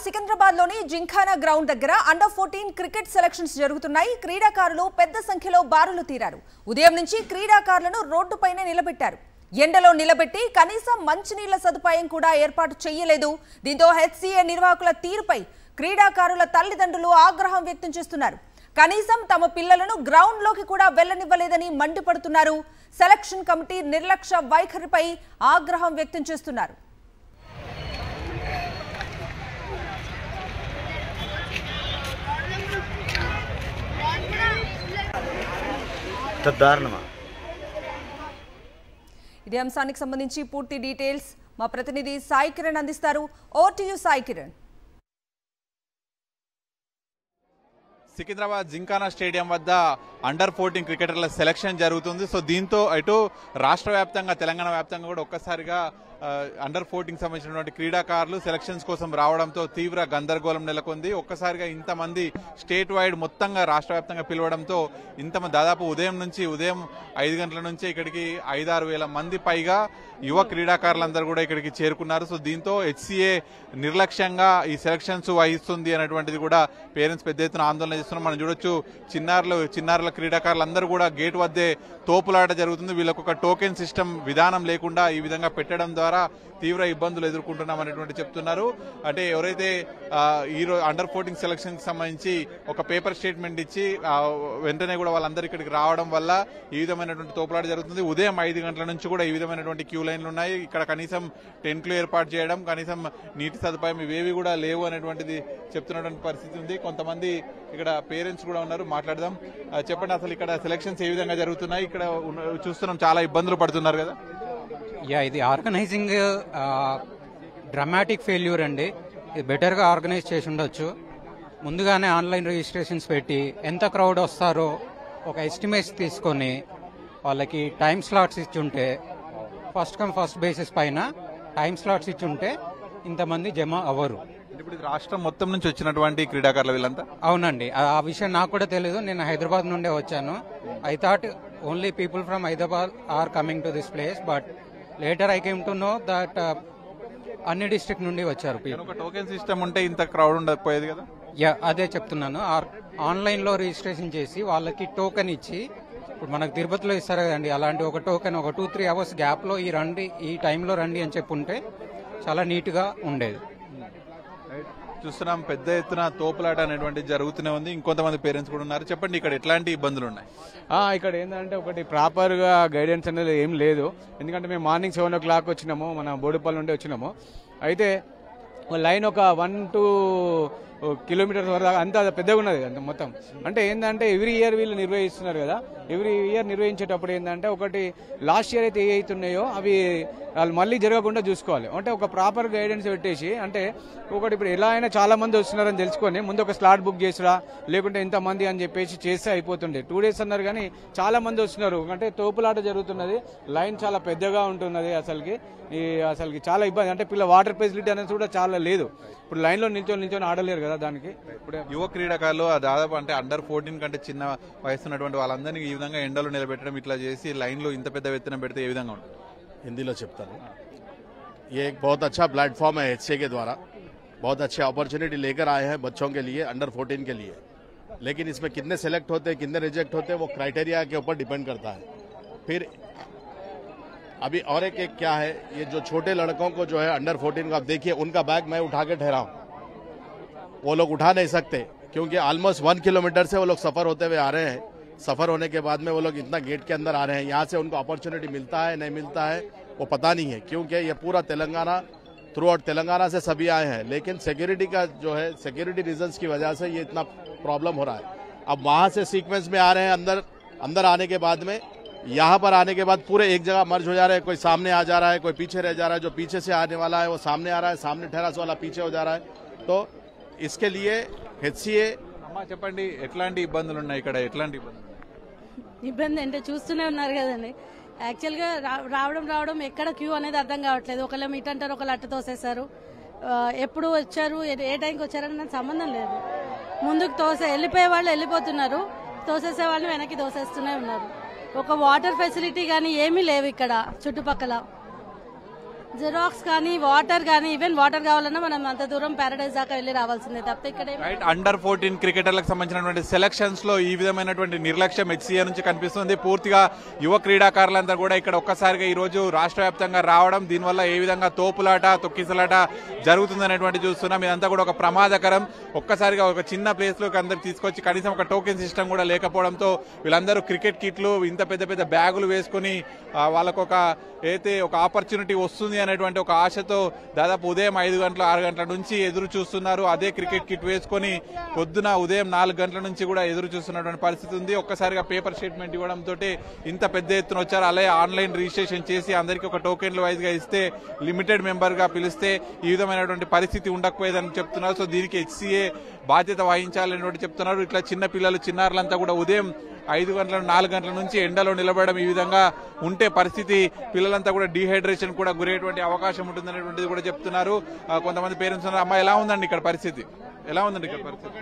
సికింద్రాబాద్లోని Gymkhana ground దగ్గర అండర్-14 cricket selections జరుగుతున్నాయి. క్రీడాకారులు పెద్ద సంఖ్యలో బారులు తీరారు. ఉదయం నుంచి క్రీడాకారులను రోడ్డుపైనే నిలబెట్టారు. ఎండలో నిలబెట్టి కనీసం మంచినీళ్ల సదుపాయం కూడా ఏర్పాటు చేయలేదు. దీంతో హెచ్సీఏ నిర్వాహకుల తీరుపై క్రీడాకారుల తల్లిదండ్రులు ఆగ్రహం వ్యక్తం చేస్తున్నారు. కనీసం తమ పిల్లలను గ్రౌండ్లోకి కూడా వెళ్లనివ్వలేదని మండిపడుతున్నారు. సెలక్షన్ కమిటీ నిర్లక్ష్య వైఖరిపై ఆగ్రహం వ్యక్తం చేస్తున్నారు. ఇదే అంశానికి సంబంధించి పూర్తి డీటెయిల్స్ మా ప్రతినిధి సాయి కిరణ్ అందిస్తారు. Over to you Sai Kiran. Secunderabad gymkhana stadium వద్ద అండర్-14 క్రికెటర్ల సెలక్షన్ జరుగుతుంది. సో దీంతో ఇటు రాష్ట్ర వ్యాప్తంగా తెలంగాణ వ్యాప్తంగా కూడా ఒక్కసారిగా అండర్-14 సంబంధించినటువంటి క్రీడాకారులు సెలక్షన్స్ కోసం రావడంతో తీవ్ర గందరగోళం నెలకొంది. ఒక్కసారిగా ఇంతమంది స్టేట్ వైడ్ మొత్తంగా రాష్ట్ర వ్యాప్తంగా పిలవడంతో ఇంతమంది దాదాపు ఉదయం 5 గంటల నుంచి ఇక్కడికి 5-6 వేల మంది పైగా యువ క్రీడాకారులందరూ కూడా ఇక్కడికి చేరుకున్నారు. సో దీంతో హెచ్సీఏ నిర్లక్ష్యంగా ఈ సెలక్షన్స్ వహిస్తుంది అనేటువంటిది కూడా పేరెంట్స్ పెద్ద ఎత్తున ఆందోళన చేస్తున్నారు. మనం చూడొచ్చు చిన్నారుల క్రీడాకారులందరూ కూడా గేట్ వద్దే తోపులాట జరుగుతుంది. వీళ్ళకు ఒక టోకెన్ సిస్టమ్ విధానం లేకుండా ఈ విధంగా పెట్టడం ద్వారా తీవ్ర ఇబ్బందులు ఎదుర్కొంటున్నాం అనేటువంటి చెప్తున్నారు. అంటే ఎవరైతే ఈ అండర్-14 సెలక్షన్ కి సంబంధించి ఒక పేపర్ స్టేట్మెంట్ ఇచ్చి వెంటనే కూడా వాళ్ళందరూ ఇక్కడికి రావడం వల్ల ఈ విధమైనటువంటి తోపులాట జరుగుతుంది. ఉదయం 5 గంటల నుంచి కూడా ఈ విధమైనటువంటి క్యూ లైన్లు ఉన్నాయి. ఇక్కడ కనీసం టెంట్లు ఏర్పాటు చేయడం, కనీసం నీటి సదుపాయం ఇవేవి కూడా లేవు అనేటువంటిది చెప్తున్నటువంటి పరిస్థితి ఉంది. కొంతమంది ఇక్కడ పేరెంట్స్ కూడా ఉన్నారు, మాట్లాడదాం. చెప్పండి, అసలు ఇక్కడ సెలక్షన్స్ ఏ విధంగా జరుగుతున్నాయి? ఇక్కడ చూస్తున్నాం చాలా ఇబ్బందులు పడుతున్నారు కదా. ఇది ఆర్గనైజింగ్ డ్రామాటిక్ ఫెయిల్యూర్ అండి. ఇది బెటర్గా ఆర్గనైజ్ చేసి ఉండొచ్చు. ముందుగానే ఆన్లైన్ రిజిస్ట్రేషన్స్ పెట్టి ఎంత క్రౌడ్ వస్తారో ఒక ఎస్టిమేట్స్ తీసుకొని వాళ్ళకి టైం స్లాట్స్ ఇచ్చుంటే, ఫస్ట్ కమ్ ఫస్ట్ బేసిస్ పైన టైం స్లాట్స్ ఇచ్చుంటే ఇంతమంది జమ అవ్వరు. ఇప్పుడు రాష్ట్రం మొత్తం నుంచి వచ్చినటువంటి క్రీడాకారులు వీళ్ళంతా? అవునండి, ఆ విషయం నాకు కూడా తెలియదు. నేను హైదరాబాద్ నుండే వచ్చాను. I thought only people from Hyderabad are coming to this place, but later I came to know that అన్ని డిస్ట్రిక్ట్ నుండి వచ్చారు. ఒక టోకెన్ సిస్టమ్ ఉంటే ఇంత క్రౌడ్ ఉండకపోయేది కదా. అదే చెప్తున్నాను. ఆన్లైన్ లో రిజిస్ట్రేషన్ చేసి వాళ్ళకి టోకెన్ ఇచ్చి, ఇప్పుడు మనకు తిరుపతిలో ఇస్తారు కదండి, అలాంటి ఒక టోకెన్ ఒక 2-3 అవర్స్ గ్యాప్ లో ఈ టైంలో రండి అని చెప్పుంటే చాలా నీట్ గా ఉండేది. చూస్తున్నాం పెద్ద ఎత్తున తోపులాట అనేటువంటి జరుగుతూనే ఉంది. ఇంకొంతమంది పేరెంట్స్ కూడా ఉన్నారు. చెప్పండి, ఇక్కడ ఎట్లాంటి ఇబ్బందులు ఉన్నాయి? ఇక్కడ ఏంటంటే ఒకటి ప్రాపర్ గా గైడెన్స్ అనేది ఏం లేదు. ఎందుకంటే మేము మార్నింగ్ 7 o'clock వచ్చినాము, మన బోడుపల్లి నుండి వచ్చినాము. అయితే లైన్ ఒక 1-2 కిలోమీటర్స్ వరకు అంత పెద్దగా ఉన్నది అంత మొత్తం. అంటే ఏంటంటే ఎవ్రీ ఇయర్ వీళ్ళు నిర్వహిస్తున్నారు కదా. ఎవ్రీ ఇయర్ నిర్వహించేటప్పుడు ఏంటంటే ఒకటి లాస్ట్ ఇయర్ అయితే ఏ అవుతున్నాయో అవి వాళ్ళు మళ్ళీ జరగకుండా చూసుకోవాలి. అంటే ఒక ప్రాపర్ గైడెన్స్ పెట్టేసి, అంటే ఒకటి ఇప్పుడు ఎలా అయినా చాలా మంది వస్తున్నారని తెలుసుకొని ముందు ఒక స్లాట్ బుక్ చేసిరా, లేకుంటే ఇంతమంది అని చెప్పేసి చేస్తే అయిపోతుండే. 2 days అన్నారు కానీ చాలా మంది వస్తున్నారు. అంటే తోపులాట జరుగుతున్నది, లైన్ చాలా పెద్దగా ఉంటున్నది. అసలుకి చాలా ఇబ్బంది. అంటే వాటర్ ఫెసిలిటీ అనేది కూడా చాలా లేదు. ఇప్పుడు లైన్ లో నిల్చొని ఆడలేరు కదా. దానికి ఇప్పుడు యువ క్రీడాకారులు దాదాపు అంటే అండర్-14 కంటే చిన్న వయసు ఉన్నటువంటి వాళ్ళందరినీ ఈ విధంగా ఎండలో నిలబెట్టడం, ఇట్లా చేసి లైన్ లో ఇంత పెద్ద ఎత్తున పెడితే ఏ విధంగా ఉంటుంది? हिंदी చెప్తాను. ये एक बहुत अच्छा प्लेटफॉर्म है एचसीए के द्वारा. बहुत अच्छे अपॉर्चुनिटी लेकर आए हैं बच्चों के लिए, अंडर-14 के लिए. लेकिन इसमें कितने सेलेक्ट होते हैं, कितने रिजेक्ट होते हैं, वो क्राइटेरिया के ऊपर डिपेंड करता है. फिर अभी और एक क्या है, ये जो छोटे लड़कों को जो है अंडर-14 को आप देखिए, उनका बैग मैं उठा के ठहरा हूं. वो लोग उठा नहीं सकते क्योंकि ऑलमोस्ट 1 किलोमीटर से वो लोग सफर होते हुए आ रहे हैं. सफर होने के बाद में वो लोग इतना गेट के अंदर आ रहे हैं. यहाँ से उनको अपॉर्चुनिटी मिलता है नहीं मिलता है वो पता नहीं है, क्योंकि ये पूरा तेलंगाना, थ्रू आउट तेलंगाना से सभी आए हैं. लेकिन सिक्योरिटी का जो है, सिक्योरिटी रीजंस की वजह से ये इतना प्रॉब्लम हो रहा है. अब वहां से सीक्वेंस में आ रहे हैं, अंदर आने के बाद में यहाँ पर आने के बाद पूरे एक जगह मर्ज हो जा रहे हैं. कोई सामने आ जा रहा है, कोई पीछे रह जा रहा है. जो पीछे से आने वाला है वो सामने आ रहा है, सामने ठहरा वाला पीछे हो जा रहा है. तो इसके लिए హెచ్సీఏ చెప్పండి, ఎట్లాంటి ఇబ్బందులు ఉన్నాయి ఇక్కడ? ఎట్లాంటి ఇబ్బంది అంటే చూస్తూనే ఉన్నారు కదండి. యాక్చువల్గా రావడం ఎక్కడ క్యూ అనేది అర్థం కావట్లేదు. ఒకళ్ళ ఇటు అంటారు, ఒకళ్ళు అట్టు తోసేస్తారు. ఎప్పుడు వచ్చారు, ఏ టైంకి వచ్చారని నాకు సంబంధం లేదు. ముందుకు వెళ్ళిపోయే వాళ్ళు వెళ్ళిపోతున్నారు, తోసేసే వాళ్ళు వెనక్కి తోసేస్తూనే ఉన్నారు. ఒక వాటర్ ఫెసిలిటీ కానీ ఏమీ లేవు ఇక్కడ చుట్టుపక్కల. జిరాక్స్ కానీ వాటర్ కానీ ఈవెన్ వాటర్ కావాలన్నా మనం అంత దూరం ప్యారడైజ్ దాకా వెళ్ళి రావాల్సిందే తప్పితే ఇక్కడ రైట్ అండర్ 14 క్రికెటర్లకు సంబంధించినటువంటి సెలక్షన్స్ లో ఈ విధమైనటువంటి నిర్లక్ష్యం హెచ్సిఏ నుంచి కనిపిస్తుంది. పూర్తిగా యువ క్రీడాకారులంతా కూడా ఇక్కడ ఒక్కసారిగా ఈ రోజు రాష్ట్ర వ్యాప్తంగా రావడం, దీనివల్ల ఏ విధంగా తోపులాట తొక్కిసలాట జరుగుతుందనేటువంటి చూస్తున్నాం. ఇదంతా కూడా ఒక ప్రమాదకరం. ఒక్కసారిగా ఒక చిన్న ప్లేస్ లోకి అందరు తీసుకొచ్చి కనీసం ఒక టోకెన్ సిస్టమ్ కూడా లేకపోవడంతో వీళ్ళందరూ క్రికెట్ కిట్లు ఇంత పెద్ద పెద్ద బ్యాగులు వేసుకుని వాళ్ళకు ఒక ఆపర్చునిటీ వస్తుంది అనేటువంటి ఒక ఆశతో దాదాపు ఉదయం 5 గంటల 6 గంటల నుంచి ఎదురు చూస్తున్నారు. అదే క్రికెట్ కిట్ వేసుకొని పొద్దున ఉదయం 4 గంటల నుంచి కూడా ఎదురు చూస్తున్నటువంటి పరిస్థితి ఉంది. ఒక్కసారిగా పేపర్ స్టేట్మెంట్ ఇవ్వడంతో ఇంత పెద్ద ఎత్తున వచ్చారు. అలాగే ఆన్లైన్ రిజిస్ట్రేషన్ చేసి అందరికీ ఒక టోకెన్ల వైజ్ గా ఇస్తే లిమిటెడ్ మెంబర్ గా పిలిస్తే ఈ విధమైనటువంటి పరిస్థితి ఉండకపోయేదని చెప్తున్నారు. సో దీనికి హెచ్సిఏ బాధ్యత వహించాలనేటువంటి చెప్తున్నారు. ఇట్లా చిన్న పిల్లలు చిన్నారులంతా కూడా ఉదయం 5 గంటల 4 గంటల నుంచి ఎండలో నిలబడడం ఈ విధంగా ఉంటే పరిస్థితి పిల్లలంతా కూడా డీహైడ్రేషన్ కూడా గురయ్యేటువంటి అవకాశం ఉంటుందనేటువంటిది కూడా చెప్తున్నారు. కొంతమంది పేరెంట్స్ ఉన్నారు. అమ్మ ఎలా ఉందండి ఇక్కడ పరిస్థితి? ఎలా ఉందండి ఇక్కడ పరిస్థితి?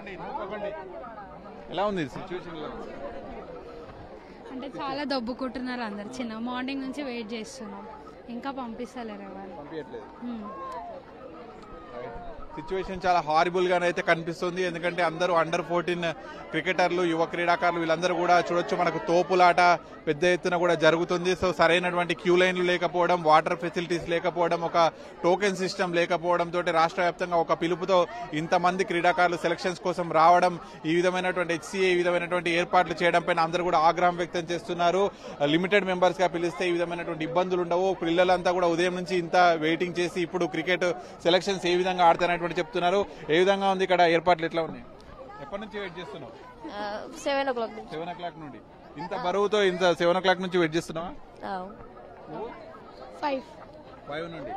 ఎలా ఉంది సిచ్యువేషన్? అంటే చాలా దొబ్బుకుంటున్నారు అందరు. చిన్న మార్నింగ్ నుంచి వెయిట్ చేస్తున్నాం, ఇంకా పంపిస్తలేరు వాళ్ళు. సిచ్యువేషన్ చాలా హారిబుల్ గానైతే కనిపిస్తుంది. ఎందుకంటే అందరూ అండర్ 14 క్రికెటర్లు, యువ క్రీడాకారులు వీళ్ళందరూ కూడా చూడొచ్చు మనకు తోపులాట పెద్ద ఎత్తున కూడా జరుగుతుంది. సో సరైనటువంటి క్యూ లైన్లు లేకపోవడం, వాటర్ ఫెసిలిటీస్ లేకపోవడం, ఒక టోకెన్ సిస్టమ్ లేకపోవడం తోటి రాష్ట్ర వ్యాప్తంగా ఒక పిలుపుతో ఇంతమంది క్రీడాకారులు సెలక్షన్స్ కోసం రావడం, ఈ విధమైనటువంటి హెచ్సిఏ ఈ విధమైనటువంటి ఏర్పాట్లు చేయడం పైన అందరూ కూడా ఆగ్రహం వ్యక్తం చేస్తున్నారు. లిమిటెడ్ మెంబర్స్ గా పిలిస్తే ఈ విధమైనటువంటి ఇబ్బందులు ఉండవు. పిల్లలంతా కూడా ఉదయం నుంచి ఇంత వెయిటింగ్ చేసి ఇప్పుడు క్రికెట్ సెలక్షన్స్ ఏ విధంగా ఆడతారనేటువంటి చెప్తున్నారు. ఏ విధంగా ఉంది ఇక్కడ ఏర్పాట్లు ఎట్లా ఉన్నాయి? ఎప్పటి నుంచి వెయిట్ చేస్తున్నావు? 7 o'clock. 7 o'clock నుండి. ఇంత బరువుతో ఇంత 7 o'clock నుంచి వెయిట్ చేస్తున్నావా? 5 నుండి.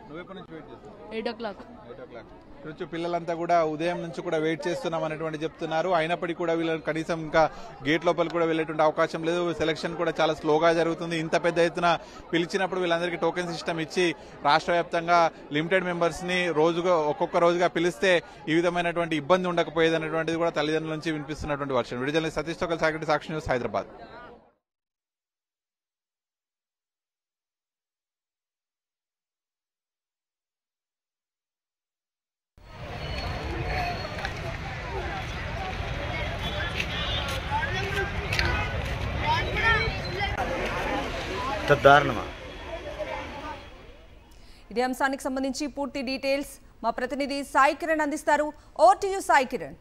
నువ్వు ఎప్పటి నుంచి వెయిట్ చేస్తున్నావు? 8 o'clock. చూడొచ్చు పిల్లలంతా కూడా ఉదయం నుంచి కూడా వెయిట్ చేస్తున్నాం అనేటువంటి చెప్తున్నారు. అయినప్పటికీ కూడా వీళ్ళని కనీసం ఇంకా గేట్ లోపల కూడా వెళ్ళేటువంటి అవకాశం లేదు. సెలక్షన్ కూడా చాలా స్లోగా జరుగుతుంది. ఇంత పెద్ద ఎత్తున పిలిచినప్పుడు వీళ్ళందరికీ టోకెన్ సిస్టమ్ ఇచ్చి రాష్ట్ర వ్యాప్తంగా లిమిటెడ్ మెంబర్స్ ని ఒక్కొక్క రోజుగా పిలిస్తే ఈ విధమైనటువంటి ఇబ్బంది ఉండకపోయేది అనేటువంటిది కూడా తల్లిదండ్రుల నుంచి వినిపిస్తున్నటువంటి వర్షం. విడుదల సతీష్ తోకల్, సాక్షి న్యూస్, హైదరాబాద్. ఇదే అంశానికి సంబంధించి పూర్తి డీటెయిల్స్ మా ప్రతినిధి సాయి కిరణ్ అందిస్తారు. Over to you Sai Kiran.